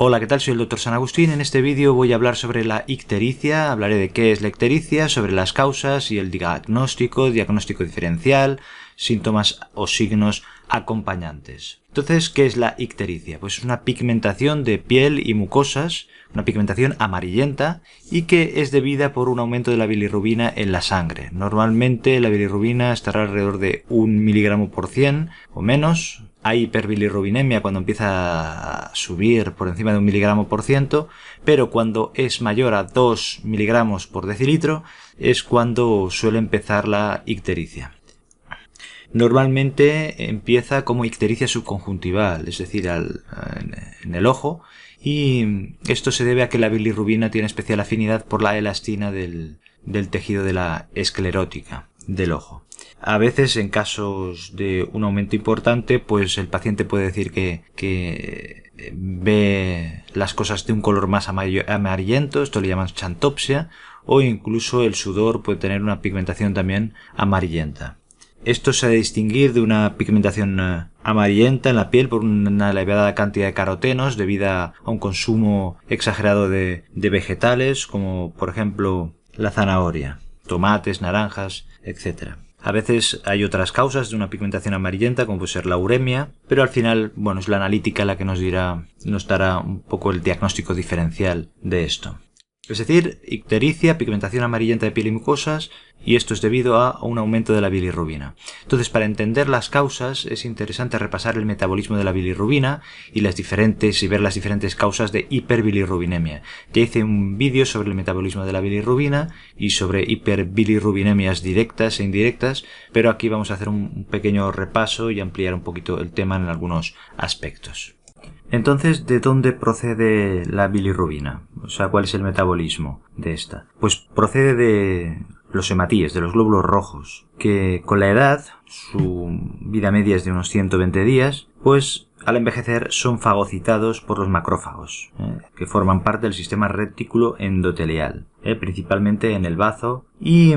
Hola, ¿qué tal? Soy el Dr. San Agustín. En este vídeo voy a hablar sobre la ictericia, hablaré de qué es la ictericia, sobre las causas y el diagnóstico diferencial, síntomas o signos acompañantes. Entonces, ¿qué es la ictericia? Pues es una pigmentación de piel y mucosas, una pigmentación amarillenta y que es debida por un aumento de la bilirrubina en la sangre. Normalmente la bilirrubina estará alrededor de 1 miligramo por 100 o menos. Hay hiperbilirrubinemia cuando empieza a subir por encima de 1 miligramo por ciento, pero cuando es mayor a 2 miligramos por decilitro es cuando suele empezar la ictericia. Normalmente empieza como ictericia subconjuntival, es decir, en el ojo, y esto se debe a que la bilirrubina tiene especial afinidad por la elastina del tejido de la esclerótica del ojo. A veces, en casos de un aumento importante, pues el paciente puede decir que ve las cosas de un color más amarillento, esto le llaman xantopsia, o incluso el sudor puede tener una pigmentación también amarillenta. Esto se ha de distinguir de una pigmentación amarillenta en la piel por una elevada cantidad de carotenos debido a un consumo exagerado de vegetales, como por ejemplo la zanahoria, tomates, naranjas, etc. A veces hay otras causas de una pigmentación amarillenta, como puede ser la uremia, pero al final, bueno, es la analítica la que nos dará un poco el diagnóstico diferencial de esto. Es decir, ictericia, pigmentación amarillenta de piel y mucosas, y esto es debido a un aumento de la bilirrubina. Entonces, para entender las causas, es interesante repasar el metabolismo de la bilirrubina y ver las diferentes causas de hiperbilirrubinemia. Ya hice un vídeo sobre el metabolismo de la bilirrubina y sobre hiperbilirrubinemias directas e indirectas, pero aquí vamos a hacer un pequeño repaso y ampliar un poquito el tema en algunos aspectos. Entonces, ¿de dónde procede la bilirrubina? O sea, ¿cuál es el metabolismo de esta? Pues procede de los hematíes, de los glóbulos rojos, que con la edad, su vida media es de unos 120 días, pues al envejecer son fagocitados por los macrófagos, que forman parte del sistema retículo endotelial, principalmente en el bazo, y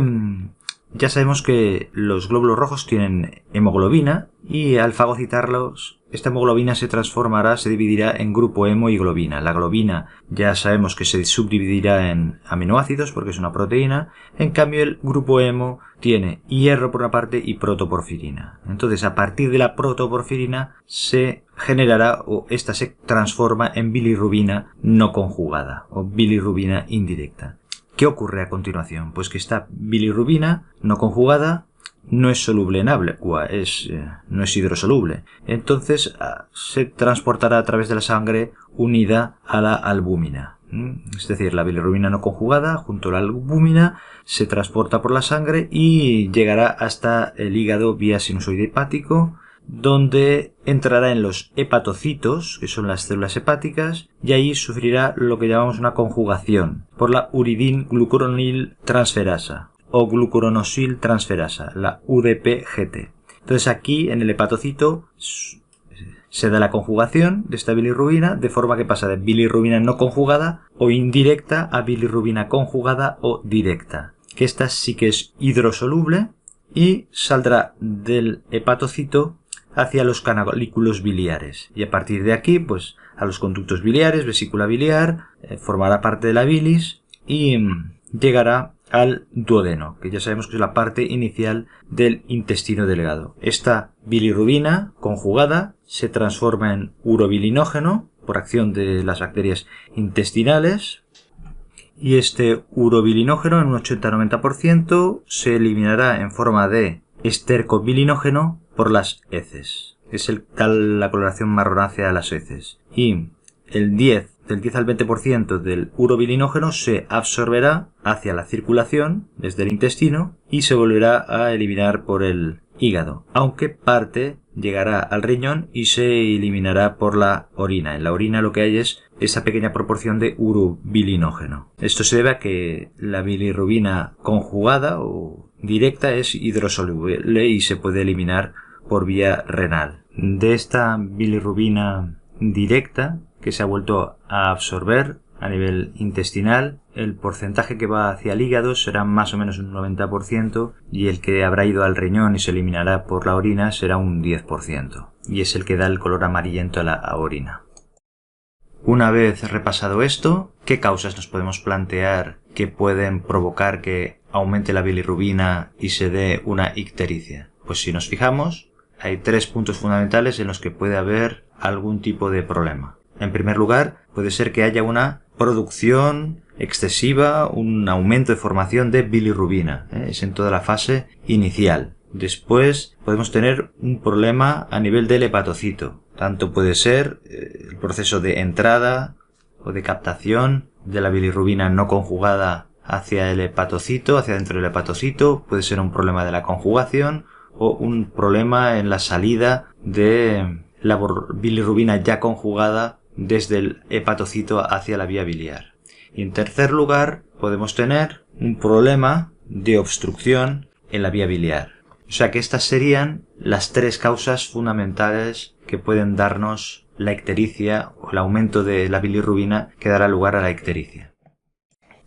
ya sabemos que los glóbulos rojos tienen hemoglobina y al fagocitarlos, esta hemoglobina se dividirá en grupo hemo y globina. La globina ya sabemos que se subdividirá en aminoácidos porque es una proteína. En cambio, el grupo hemo tiene hierro por una parte y protoporfirina. Entonces, a partir de la protoporfirina se generará o esta se transforma en bilirrubina no conjugada o bilirrubina indirecta. ¿Qué ocurre a continuación? Pues que esta bilirrubina no conjugada no es soluble en agua, no es hidrosoluble. Entonces se transportará a través de la sangre unida a la albúmina. Es decir, la bilirrubina no conjugada junto a la albúmina se transporta por la sangre y llegará hasta el hígado vía sinusoide hepático, donde entrará en los hepatocitos, que son las células hepáticas, y ahí sufrirá lo que llamamos una conjugación por la uridin-glucuronil transferasa o glucuronosil transferasa, la UDP-GT. Entonces aquí en el hepatocito se da la conjugación de esta bilirrubina de forma que pasa de bilirrubina no conjugada o indirecta a bilirrubina conjugada o directa, que esta sí que es hidrosoluble y saldrá del hepatocito hacia los canalículos biliares y a partir de aquí pues a los conductos biliares, vesícula biliar, formará parte de la bilis y llegará al duodeno, que ya sabemos que es la parte inicial del intestino delgado. Esta bilirrubina conjugada se transforma en urobilinógeno por acción de las bacterias intestinales y este urobilinógeno en un 80-90% se eliminará en forma de estercobilinógeno por las heces. Es la coloración marronácea de las heces. Y del 10 al 20% del urobilinógeno se absorberá hacia la circulación desde el intestino y se volverá a eliminar por el hígado, aunque parte llegará al riñón y se eliminará por la orina. En la orina lo que hay es esa pequeña proporción de urobilinógeno. Esto se debe a que la bilirrubina conjugada o directa es hidrosoluble y se puede eliminar por vía renal. De esta bilirrubina directa que se ha vuelto a absorber a nivel intestinal, el porcentaje que va hacia el hígado será más o menos un 90% y el que habrá ido al riñón y se eliminará por la orina será un 10% y es el que da el color amarillento a la orina. Una vez repasado esto, ¿qué causas nos podemos plantear que pueden provocar que aumente la bilirrubina y se dé una ictericia? Pues si nos fijamos, hay 3 puntos fundamentales en los que puede haber algún tipo de problema. En primer lugar, puede ser que haya una producción excesiva, un aumento de formación de bilirrubina. Es en toda la fase inicial. Después podemos tener un problema a nivel del hepatocito. Tanto puede ser el proceso de entrada o de captación de la bilirrubina no conjugada hacia el hepatocito, hacia dentro del hepatocito. Puede ser un problema de la conjugación o un problema en la salida de la bilirrubina ya conjugada desde el hepatocito hacia la vía biliar. Y en tercer lugar, podemos tener un problema de obstrucción en la vía biliar. O sea que estas serían las 3 causas fundamentales que pueden darnos la ictericia o el aumento de la bilirrubina que dará lugar a la ictericia.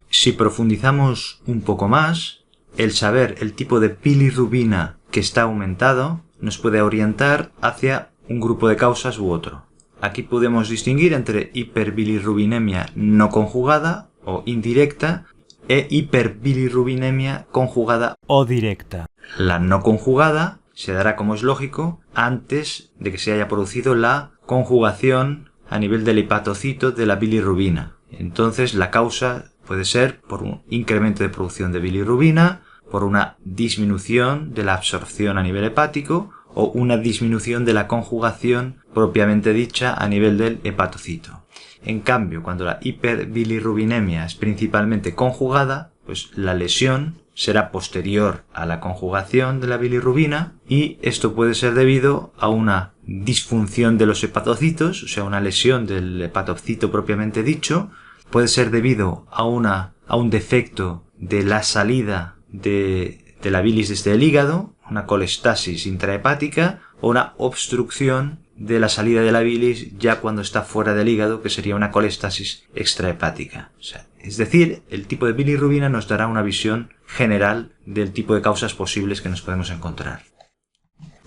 Si profundizamos un poco más, el saber el tipo de bilirrubina que está aumentado nos puede orientar hacia un grupo de causas u otro. Aquí podemos distinguir entre hiperbilirrubinemia no conjugada o indirecta e hiperbilirrubinemia conjugada o directa. La no conjugada se dará, como es lógico, antes de que se haya producido la conjugación a nivel del hepatocito de la bilirrubina. Entonces la causa puede ser por un incremento de producción de bilirrubina, por una disminución de la absorción a nivel hepático o una disminución de la conjugación propiamente dicha a nivel del hepatocito. En cambio, cuando la hiperbilirrubinemia es principalmente conjugada, pues la lesión será posterior a la conjugación de la bilirrubina y esto puede ser debido a una disfunción de los hepatocitos, o sea, una lesión del hepatocito propiamente dicho, puede ser debido a un defecto de la salida de la bilis desde el hígado, una colestasis intrahepática o una obstrucción de la salida de la bilis ya cuando está fuera del hígado, que sería una colestasis extrahepática. O sea, es decir, el tipo de bilirrubina nos dará una visión general del tipo de causas posibles que nos podemos encontrar.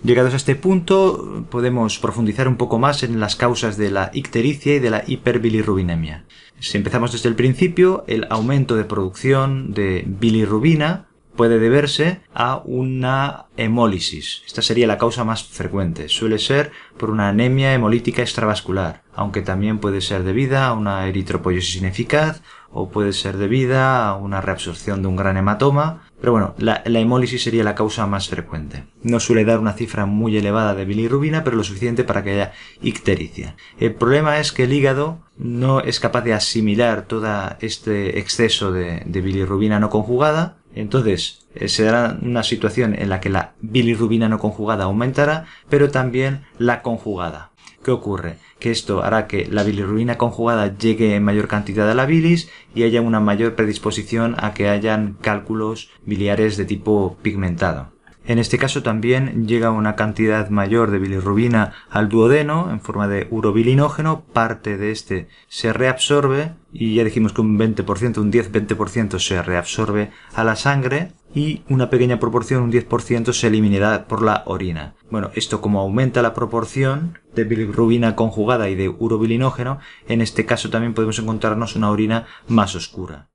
Llegados a este punto, podemos profundizar un poco más en las causas de la ictericia y de la hiperbilirrubinemia. Si empezamos desde el principio, el aumento de producción de bilirrubina puede deberse a una hemólisis. Esta sería la causa más frecuente. Suele ser por una anemia hemolítica extravascular, aunque también puede ser debida a una eritropoyesis ineficaz o puede ser debida a una reabsorción de un gran hematoma. Pero bueno, la hemólisis sería la causa más frecuente. No suele dar una cifra muy elevada de bilirrubina, pero lo suficiente para que haya ictericia. El problema es que el hígado no es capaz de asimilar todo este exceso de bilirrubina no conjugada. Entonces, se dará una situación en la que la bilirrubina no conjugada aumentará, pero también la conjugada. ¿Qué ocurre? Que esto hará que la bilirrubina conjugada llegue en mayor cantidad a la bilis y haya una mayor predisposición a que hayan cálculos biliares de tipo pigmentado. En este caso también llega una cantidad mayor de bilirrubina al duodeno en forma de urobilinógeno, parte de este se reabsorbe y ya dijimos que un 20%, un 10-20% se reabsorbe a la sangre y una pequeña proporción, un 10%, se eliminará por la orina. Bueno, esto como aumenta la proporción de bilirrubina conjugada y de urobilinógeno, en este caso también podemos encontrarnos una orina más oscura.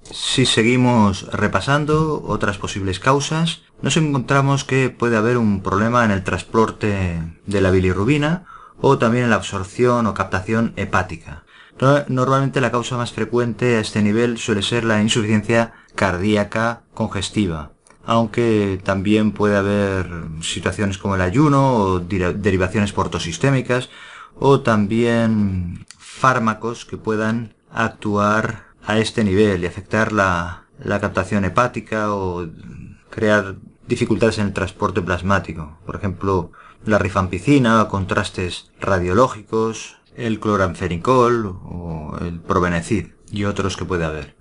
Si seguimos repasando otras posibles causas, nos encontramos que puede haber un problema en el transporte de la bilirrubina o también en la absorción o captación hepática. Normalmente la causa más frecuente a este nivel suele ser la insuficiencia cardíaca congestiva, aunque también puede haber situaciones como el ayuno o derivaciones portosistémicas o también fármacos que puedan actuar a este nivel y afectar la captación hepática o crear dificultades en el transporte plasmático. Por ejemplo, la rifampicina, contrastes radiológicos, el cloramfenicol o el probenecid y otros que puede haber.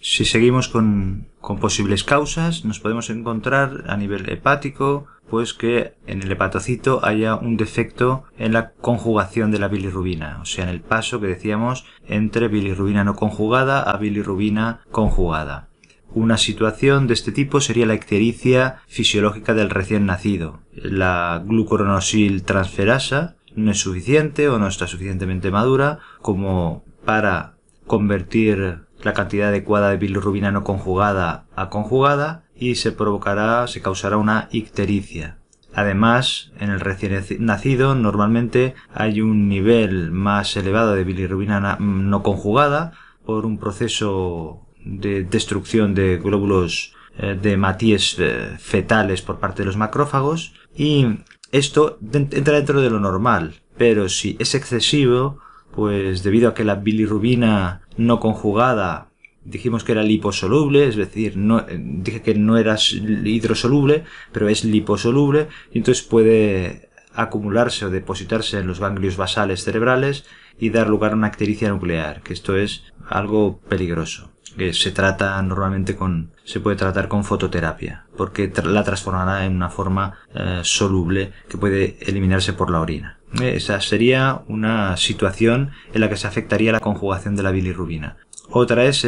Si seguimos con posibles causas, nos podemos encontrar a nivel hepático, pues que en el hepatocito haya un defecto en la conjugación de la bilirrubina, o sea, en el paso que decíamos entre bilirrubina no conjugada a bilirrubina conjugada. Una situación de este tipo sería la ictericia fisiológica del recién nacido. La glucuranosiltransferasa no es suficiente o no está suficientemente madura como para convertir la cantidad adecuada de bilirrubina no conjugada a conjugada y se causará una ictericia. Además, en el recién nacido normalmente hay un nivel más elevado de bilirrubina no conjugada por un proceso de destrucción de glóbulos de Matías fetales por parte de los macrófagos, y esto entra dentro de lo normal, pero si es excesivo, pues debido a que la bilirrubina no conjugada dijimos que era liposoluble, es decir, dije que no era hidrosoluble, pero es liposoluble, y entonces puede acumularse o depositarse en los ganglios basales cerebrales y dar lugar a una ictericia nuclear, que esto es algo peligroso, que se puede tratar con fototerapia, porque la transformará en una forma soluble que puede eliminarse por la orina. Esa sería una situación en la que se afectaría la conjugación de la bilirrubina. Otra es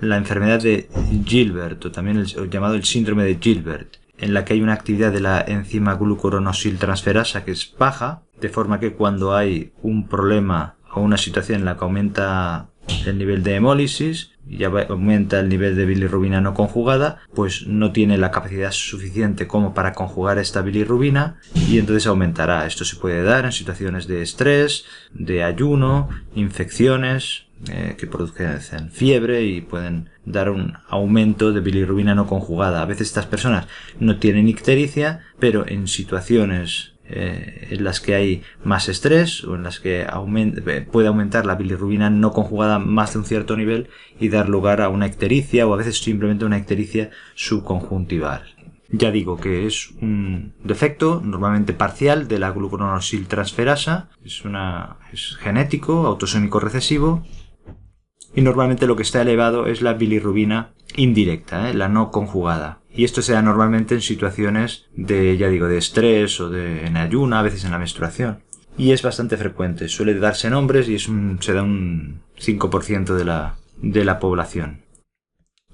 la enfermedad de Gilbert, o también llamado el síndrome de Gilbert, en la que hay una actividad de la enzima glucuronosiltransferasa que es baja, de forma que cuando hay un problema o una situación en la que aumenta el nivel de hemólisis y aumenta el nivel de bilirrubina no conjugada, pues no tiene la capacidad suficiente como para conjugar esta bilirrubina y entonces aumentará. Esto se puede dar en situaciones de estrés, de ayuno, infecciones que producen fiebre y pueden dar un aumento de bilirrubina no conjugada. A veces estas personas no tienen ictericia, pero en situaciones en las que hay más estrés o en las que puede aumentar la bilirrubina no conjugada más de un cierto nivel y dar lugar a una ictericia o a veces simplemente una ictericia subconjuntival. Ya digo que es un defecto normalmente parcial de la glucuronosiltransferasa, es genético, autosómico recesivo, y normalmente lo que está elevado es la bilirrubina indirecta, la no conjugada. Y esto se da normalmente en situaciones de estrés o en ayuna, a veces en la menstruación. Y es bastante frecuente, suele darse en hombres y se da un 5% de la población.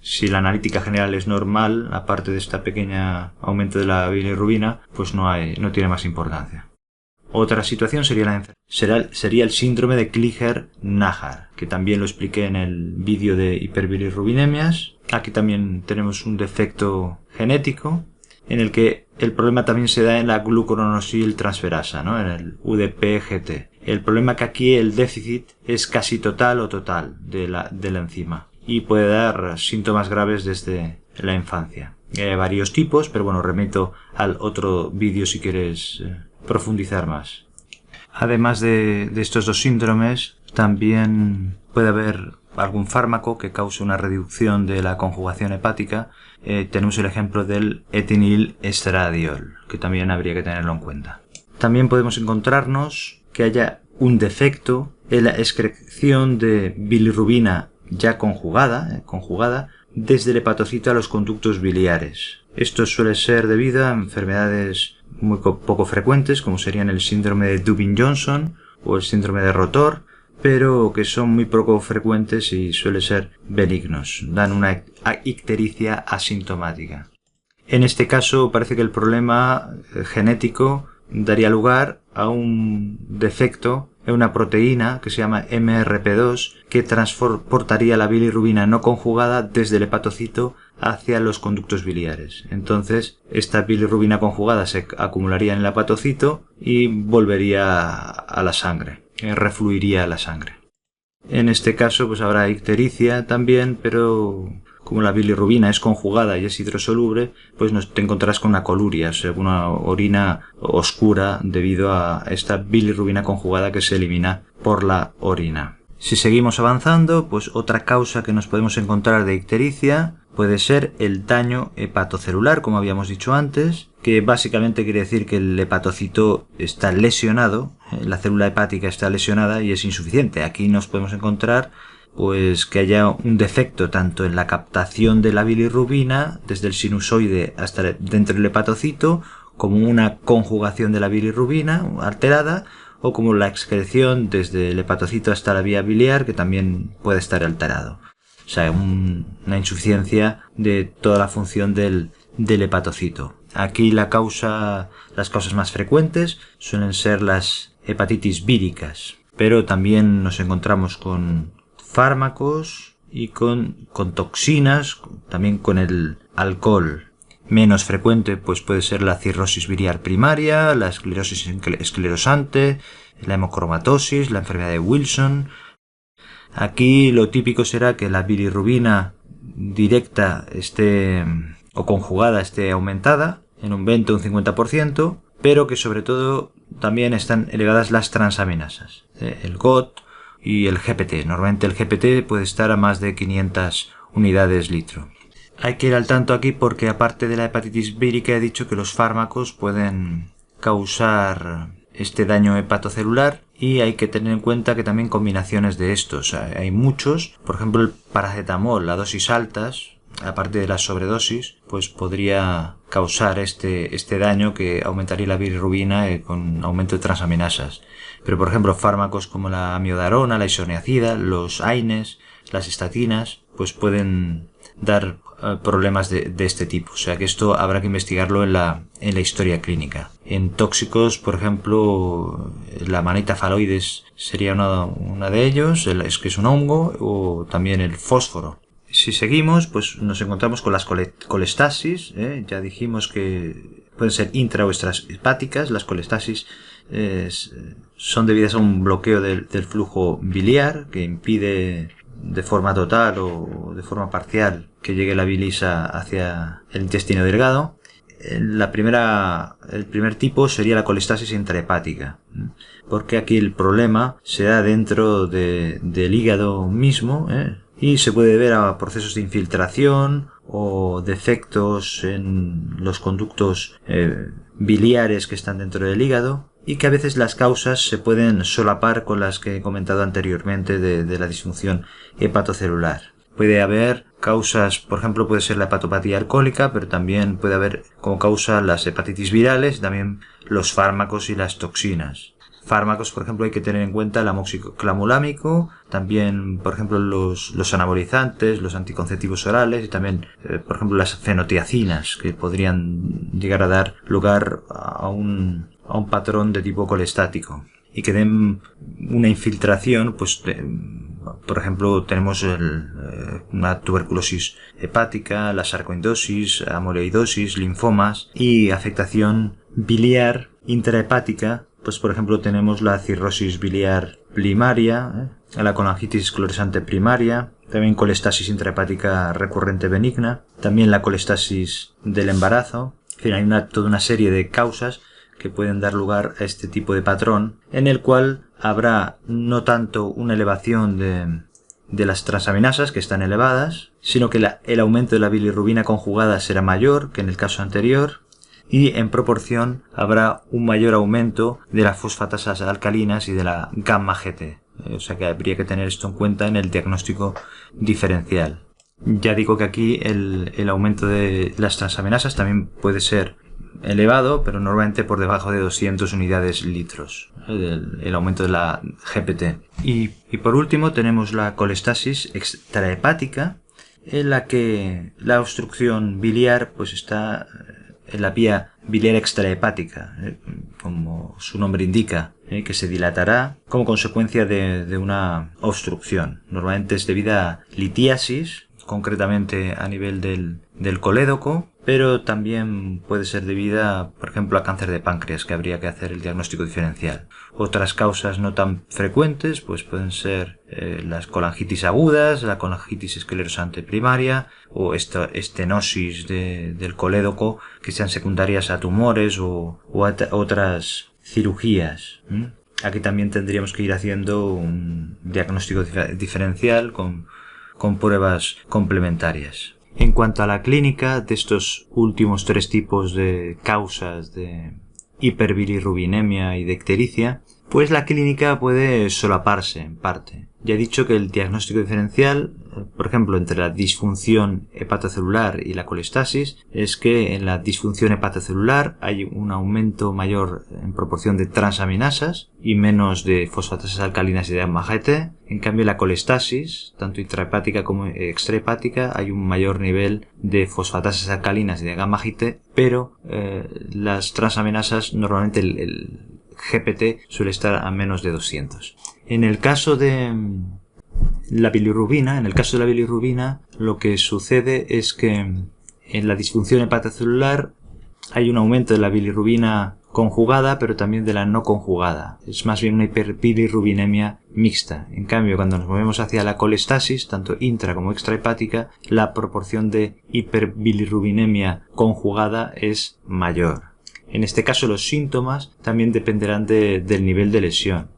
Si la analítica general es normal, aparte de este pequeño aumento de la bilirrubina, pues no tiene más importancia. Otra situación sería el síndrome de Kliger-Najar, que también lo expliqué en el vídeo de hiperbilirrubinemias. Aquí también tenemos un defecto genético en el que el problema también se da en la glucuronosiltransferasa, ¿no? En el UDP-GT. El problema que aquí el déficit es casi total de la enzima y puede dar síntomas graves desde la infancia. Hay varios tipos, pero bueno, remito al otro vídeo si quieres profundizar más. Además de estos dos síndromes, también puede haber algún fármaco que cause una reducción de la conjugación hepática. Tenemos el ejemplo del etinilestradiol, que también habría que tenerlo en cuenta. También podemos encontrarnos que haya un defecto en la excreción de bilirrubina ya conjugada desde el hepatocito a los conductos biliares. Esto suele ser debido a enfermedades muy poco frecuentes, como serían el síndrome de Dubin-Johnson o el síndrome de Rotor, pero que son muy poco frecuentes y suelen ser benignos. Dan una ictericia asintomática. En este caso parece que el problema genético daría lugar a un defecto en una proteína que se llama MRP2 que transportaría la bilirrubina no conjugada desde el hepatocito hacia los conductos biliares. Entonces, esta bilirrubina conjugada se acumularía en el hepatocito y volvería a la sangre, refluiría a la sangre. En este caso, pues habrá ictericia también, pero como la bilirrubina es conjugada y es hidrosoluble, pues te encontrarás con una coluria, o sea, una orina oscura debido a esta bilirrubina conjugada que se elimina por la orina. Si seguimos avanzando, pues otra causa que nos podemos encontrar de ictericia puede ser el daño hepatocelular, como habíamos dicho antes, que básicamente quiere decir que el hepatocito está lesionado, la célula hepática está lesionada y es insuficiente. Aquí nos podemos encontrar pues que haya un defecto tanto en la captación de la bilirrubina desde el sinusoide hasta dentro del hepatocito, como una conjugación de la bilirrubina alterada, o como la excreción desde el hepatocito hasta la vía biliar, que también puede estar alterado. O sea, una insuficiencia de toda la función del hepatocito. Aquí las causas más frecuentes suelen ser las hepatitis víricas, pero también nos encontramos con fármacos y con toxinas, también con el alcohol. Menos frecuente pues puede ser la cirrosis biliar primaria, la esclerosis esclerosante, la hemocromatosis, la enfermedad de Wilson. Aquí lo típico será que la bilirrubina directa esté o conjugada esté aumentada en un 20 o un 50%, pero que sobre todo también están elevadas las transaminasas, el GOT y el GPT. Normalmente el GPT puede estar a más de 500 unidades litro. Hay que ir al tanto aquí porque aparte de la hepatitis vírica he dicho que los fármacos pueden causar este daño hepatocelular y hay que tener en cuenta que también combinaciones de estos. Hay muchos, por ejemplo el paracetamol a dosis altas, aparte de la sobredosis, pues podría causar este daño que aumentaría la bilirrubina con aumento de transaminasas. Pero por ejemplo fármacos como la amiodarona, la isoniazida, los AINES, las estatinas, pues pueden dar problemas de este tipo. O sea que esto habrá que investigarlo en la historia clínica. En tóxicos, por ejemplo, la Amanita phalloides sería una de ellos, es que es un hongo, o también el fósforo. Si seguimos, pues nos encontramos con las colestasis. Ya dijimos que pueden ser intra o extrahepáticas. Las colestasis son debidas a un bloqueo del flujo biliar que impide de forma total o de forma parcial que llegue la bilis hacia el intestino delgado. El primer tipo sería la colestasis intrahepática, porque aquí el problema se da dentro del hígado mismo, y se puede deber a procesos de infiltración o defectos en los conductos biliares que están dentro del hígado, y que a veces las causas se pueden solapar con las que he comentado anteriormente de la disfunción hepatocelular. Puede haber causas, por ejemplo, puede ser la hepatopatía alcohólica, pero también puede haber como causa las hepatitis virales, también los fármacos y las toxinas. Fármacos, por ejemplo, hay que tener en cuenta el amoxiclamulámico, también, por ejemplo, los anabolizantes, los anticonceptivos orales y también, por ejemplo, las fenotiacinas, que podrían llegar a dar lugar a un patrón de tipo colestático y que den una infiltración, pues por ejemplo tenemos una tuberculosis hepática, la sarcoidosis, amiloidosis, linfomas y afectación biliar intrahepática, pues por ejemplo tenemos la cirrosis biliar primaria, la colangitis esclerosante primaria, también colestasis intrahepática recurrente benigna, también la colestasis del embarazo. En fin, hay toda una serie de causas que pueden dar lugar a este tipo de patrón, en el cual habrá no tanto una elevación de las transaminasas, que están elevadas, sino que el aumento de la bilirrubina conjugada será mayor que en el caso anterior, y en proporción habrá un mayor aumento de las fosfatasas alcalinas y de la gamma GT. O sea que habría que tener esto en cuenta en el diagnóstico diferencial. Ya digo que aquí el aumento de las transaminasas también puede ser elevado, pero normalmente por debajo de 200 unidades litros, el aumento de la GPT. Y por último tenemos la colestasis extrahepática, en la que la obstrucción biliar pues está en la vía biliar extrahepática, como su nombre indica, que se dilatará como consecuencia de una obstrucción. Normalmente es debida a litiasis, concretamente a nivel del colédoco, pero también puede ser debida, por ejemplo, a cáncer de páncreas, que habría que hacer el diagnóstico diferencial. Otras causas no tan frecuentes pues pueden ser las colangitis agudas, la colangitis esclerosante primaria o estenosis del colédoco, que sean secundarias a tumores o a otras cirugías. Aquí también tendríamos que ir haciendo un diagnóstico diferencial con pruebas complementarias. En cuanto a la clínica de estos últimos tres tipos de causas de hiperbilirrubinemia y de ictericia, Pues la clínica puede solaparse en parte. Ya he dicho que el diagnóstico diferencial, por ejemplo, entre la disfunción hepatocelular y la colestasis, es que en la disfunción hepatocelular hay un aumento mayor en proporción de transaminasas y menos de fosfatasas alcalinas y de gamma-GT. En cambio, en la colestasis, tanto intrahepática como extrahepática, hay un mayor nivel de fosfatasas alcalinas y de gamma-GT, pero las transaminasas, normalmente el GPT suele estar a menos de 200. En el caso de la bilirrubina, lo que sucede es que en la disfunción hepatocelular hay un aumento de la bilirrubina conjugada, pero también de la no conjugada. Es más bien una hiperbilirrubinemia mixta. En cambio, cuando nos movemos hacia la colestasis, tanto intra como extrahepática, la proporción de hiperbilirrubinemia conjugada es mayor. En este caso, los síntomas también dependerán del nivel de lesión.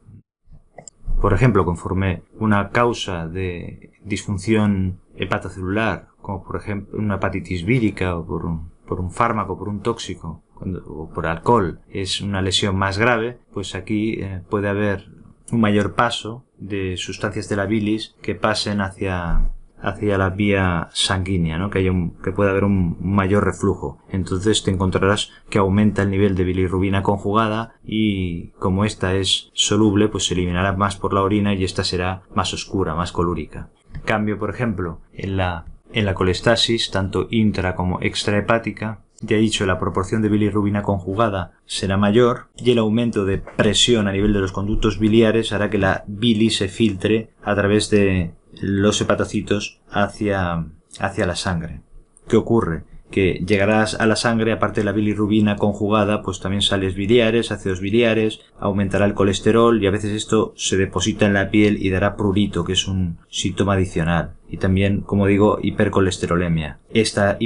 Por ejemplo, conforme una causa de disfunción hepatocelular, como por ejemplo una hepatitis vírica o por un fármaco, por un tóxico o por alcohol, es una lesión más grave, pues aquí puede haber un mayor paso de sustancias de la bilis que pasen hacia la vía sanguínea, ¿no? Que pueda haber un mayor reflujo. Entonces te encontrarás que aumenta el nivel de bilirrubina conjugada y como esta es soluble, pues se eliminará más por la orina y esta será más oscura, más colúrica. En cambio, por ejemplo, en la colestasis, tanto intra como extrahepática, ya he dicho, la proporción de bilirrubina conjugada será mayor y el aumento de presión a nivel de los conductos biliares hará que la bilis se filtre a través de los hepatocitos hacia la sangre. ¿Qué ocurre? Que llegarás a la sangre, aparte de la bilirrubina conjugada, pues también sales biliares, ácidos biliares, aumentará el colesterol y a veces esto se deposita en la piel y dará prurito, que es un síntoma adicional. Y también, como digo, hipercolesterolemia. Esta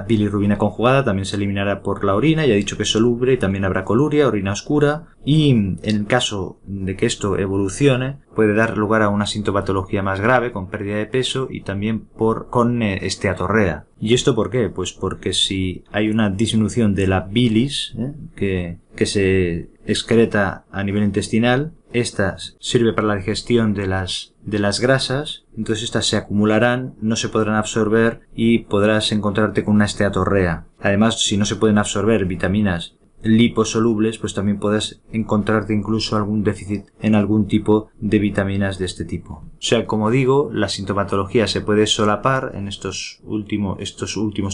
bilirrubina conjugada también se eliminará por la orina, ya he dicho que es soluble y también habrá coluria, orina oscura, y en el caso de que esto evolucione puede dar lugar a una sintomatología más grave con pérdida de peso y también con esteatorrea. ¿Y esto por qué? Pues porque si hay una disminución de la bilis que se excreta a nivel intestinal, esta sirve para la digestión de las grasas, entonces estas se acumularán, no se podrán absorber y podrás encontrarte con una esteatorrea. Además, si no se pueden absorber vitaminas liposolubles, pues también puedes encontrarte incluso algún déficit en algún tipo de vitaminas de este tipo. O sea, como digo, la sintomatología se puede solapar en estos últimos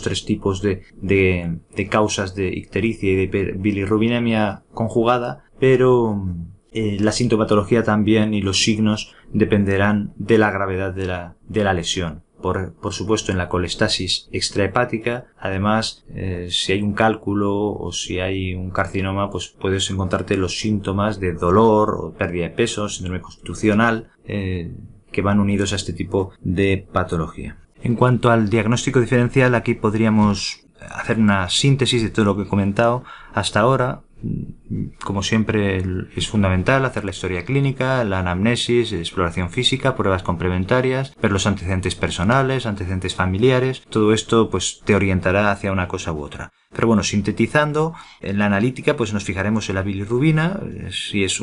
tres tipos de causas de ictericia y de bilirrubinemia conjugada, pero la sintomatología también y los signos dependerán de la gravedad de la lesión. Por supuesto, en la colestasis extrahepática, además, si hay un cálculo o si hay un carcinoma, pues puedes encontrarte los síntomas de dolor o pérdida de peso, síndrome constitucional, que van unidos a este tipo de patología. En cuanto al diagnóstico diferencial, aquí podríamos hacer una síntesis de todo lo que he comentado hasta ahora. Como siempre, es fundamental hacer la historia clínica, la anamnesis, exploración física, pruebas complementarias, ver los antecedentes personales, antecedentes familiares. Todo esto pues te orientará hacia una cosa u otra. Pero bueno, sintetizando, en la analítica pues nos fijaremos en la bilirrubina, si es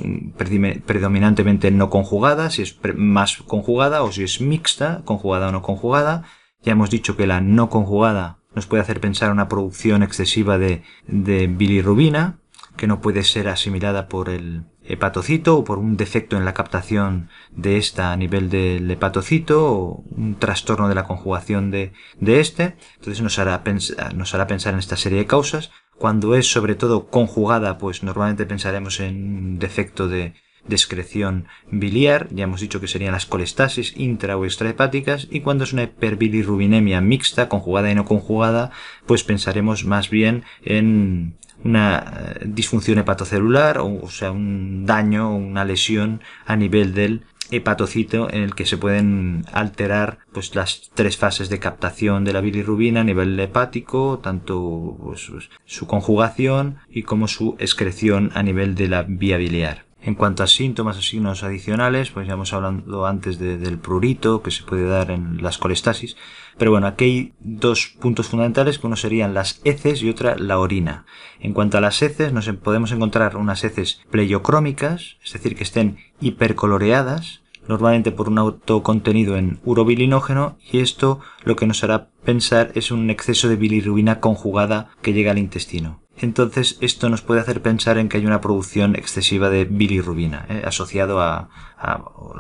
predominantemente no conjugada, si es más conjugada o si es mixta, conjugada o no conjugada. Ya hemos dicho que la no conjugada nos puede hacer pensar una producción excesiva de bilirrubina, que no puede ser asimilada por el hepatocito o por un defecto en la captación de esta a nivel del hepatocito o un trastorno de la conjugación de este. Entonces nos hará pensar en esta serie de causas. Cuando es sobre todo conjugada, pues normalmente pensaremos en un defecto de excreción biliar, ya hemos dicho que serían las colestasis intra o extrahepáticas, y cuando es una hiperbilirrubinemia mixta, conjugada y no conjugada, pues pensaremos más bien en una disfunción hepatocelular, o sea, un daño o una lesión a nivel del hepatocito en el que se pueden alterar pues las tres fases de captación de la bilirrubina a nivel hepático, tanto pues, su conjugación y como su excreción a nivel de la vía biliar. En cuanto a síntomas o signos adicionales, pues ya hemos hablado antes del prurito que se puede dar en las colestasis. Pero bueno, aquí hay dos puntos fundamentales, que uno serían las heces y otra la orina. En cuanto a las heces, podemos encontrar unas heces pleiocrómicas, es decir, que estén hipercoloreadas, normalmente por un alto contenido en urobilinógeno, y esto lo que nos hará pensar es un exceso de bilirrubina conjugada que llega al intestino. Entonces esto nos puede hacer pensar en que hay una producción excesiva de bilirrubina, asociado a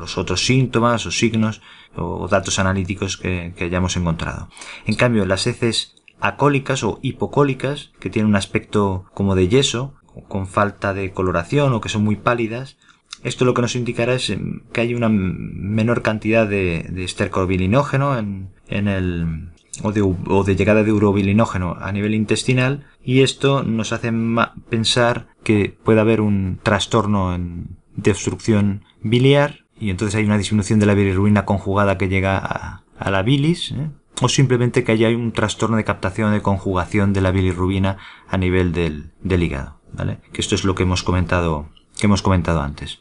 los otros síntomas o signos o datos analíticos que hayamos encontrado. En cambio, las heces acólicas o hipocólicas, que tienen un aspecto como de yeso, con falta de coloración o que son muy pálidas, esto lo que nos indicará es que hay una menor cantidad de estercobilinógeno o de llegada de urobilinógeno a nivel intestinal, y esto nos hace pensar que puede haber un trastorno de obstrucción biliar, y entonces hay una disminución de la bilirrubina conjugada que llega a la bilis, o simplemente que haya un trastorno de captación de conjugación de la bilirrubina a nivel del hígado, ¿vale? Que esto es lo que hemos comentado antes.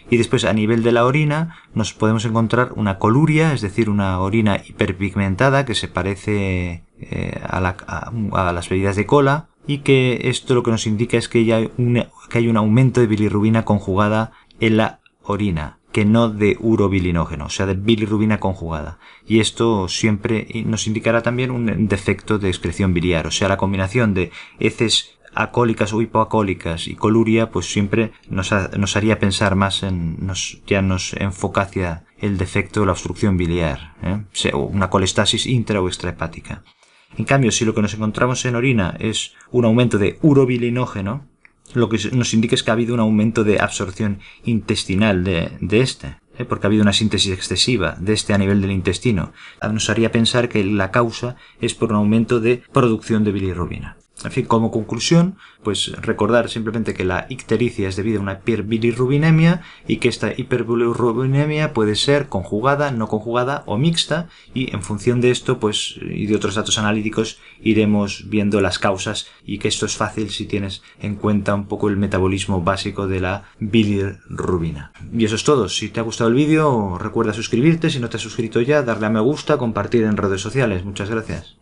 Y después, a nivel de la orina, nos podemos encontrar una coluria, es decir, una orina hiperpigmentada que se parece a las bebidas de cola, y que esto lo que nos indica es que hay un aumento de bilirrubina conjugada en la orina, que no de urobilinógeno, o sea, de bilirrubina conjugada. Y esto siempre nos indicará también un defecto de excreción biliar, o sea, la combinación de heces acólicas o hipoacólicas y coluria, pues siempre nos haría pensar más ya nos enfoca hacia el defecto de la obstrucción biliar, o una colestasis intra o extrahepática. En cambio, si lo que nos encontramos en orina es un aumento de urobilinógeno, lo que nos indica es que ha habido un aumento de absorción intestinal de este, porque ha habido una síntesis excesiva de este a nivel del intestino. Nos haría pensar que la causa es por un aumento de producción de bilirrubina. En fin, como conclusión, pues recordar simplemente que la ictericia es debido a una hiperbilirrubinemia, y que esta hiperbilirrubinemia puede ser conjugada, no conjugada o mixta, y en función de esto, pues, y de otros datos analíticos, iremos viendo las causas, y que esto es fácil si tienes en cuenta un poco el metabolismo básico de la bilirrubina. Y eso es todo. Si te ha gustado el vídeo, recuerda suscribirte. Si no te has suscrito ya, darle a me gusta, compartir en redes sociales. Muchas gracias.